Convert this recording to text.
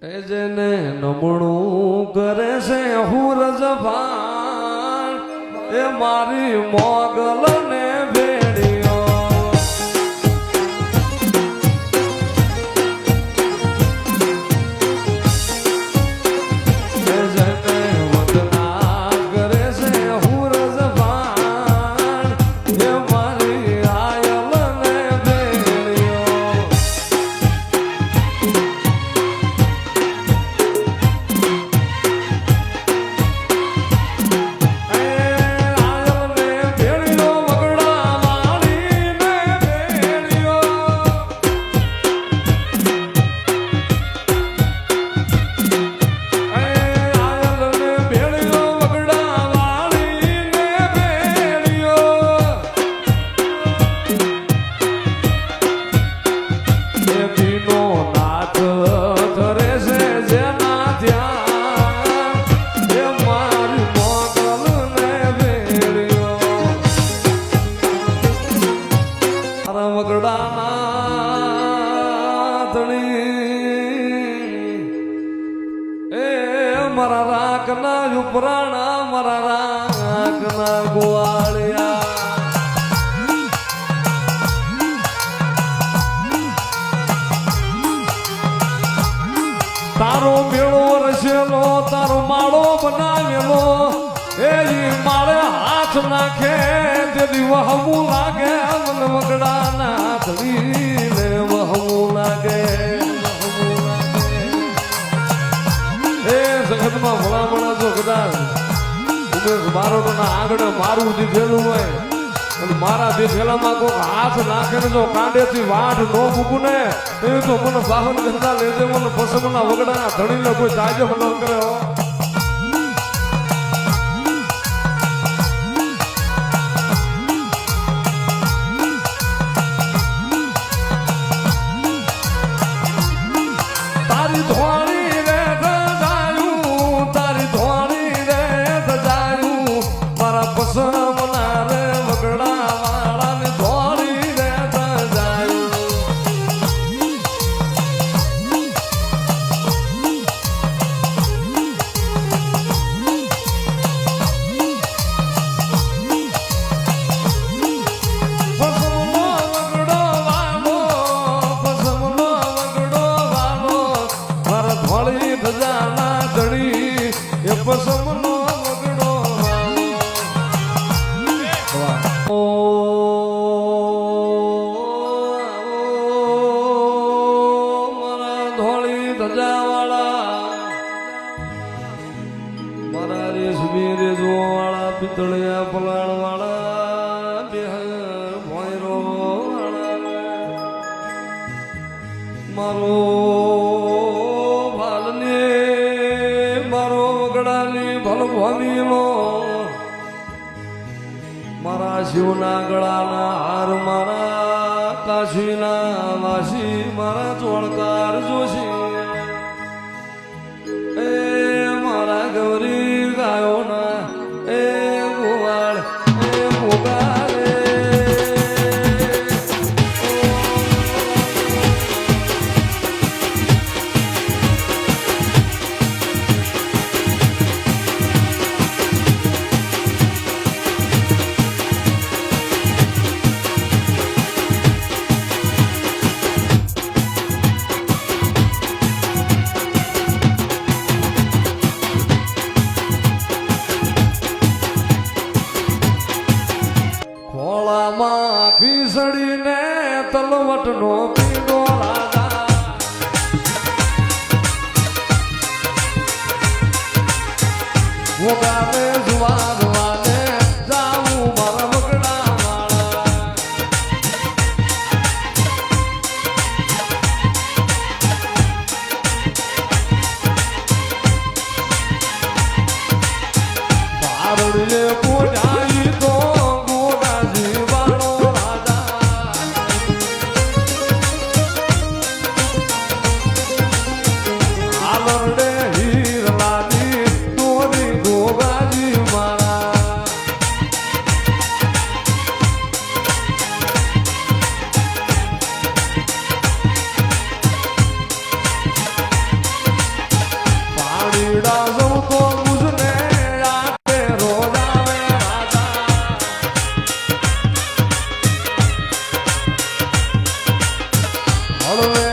એ જેને નમણું કરે છે હું રજભાન એ મારી મોગલ ને ભેડિયો એ જેને વંદના કરે છે હું રજભાન એ મારી આયલ ને ભેડિયો મારા રાખના ઉપરાણા મારા રાખના ગોવાળિયા તારો મેળો રસેલો તારો માળો બનાવેલો એ માળે હાથ નાખે તેથી વહમું લાગે મને વગડાના થડીને વહમું લાગે જગતમાં ભલામણા જો કદાચ ઉમેશ બારોટના આગળ મારું દીધેલું હોય અને મારા દીધેલામાં કોઈ હાથ નાખે ને જો કાંડેથી વાઢ ન મૂકું ને એ તો મને બાહન ગંદા લેજે મને પસમના વગડાના ધણીને કોઈ તાજો ન કરે હો તારી ધોળી પસમના રે વગડા વાળા ને ધોળી રે જાય પસમનો વગડો વાલો મારા ધોળી ધજાના ધણી એ પસમનો મારા ધોળી ધજાવાળા મારા રેશમી રેજવાળા પિતળિયા પલાળવાળા બેહર ભોયરો મારો ભાલને મારો વગડાની ભલભમીનો મારા શિવના ગળાના હાર મારા કાશીના વાસી મારા ચોળકાર જોશી એ મારા ગૌરી ગાયોના એ ગોવાળ એ મોગા ખોળામાં ખીસડીને તલવટનો પીડો રાજા ભોગાને જુવારવાને જાવું મારા વગડા વાળા ભારડીએ પોઢાઈ તો હીર લાલી દોરી ગોગાજી મારા હળવે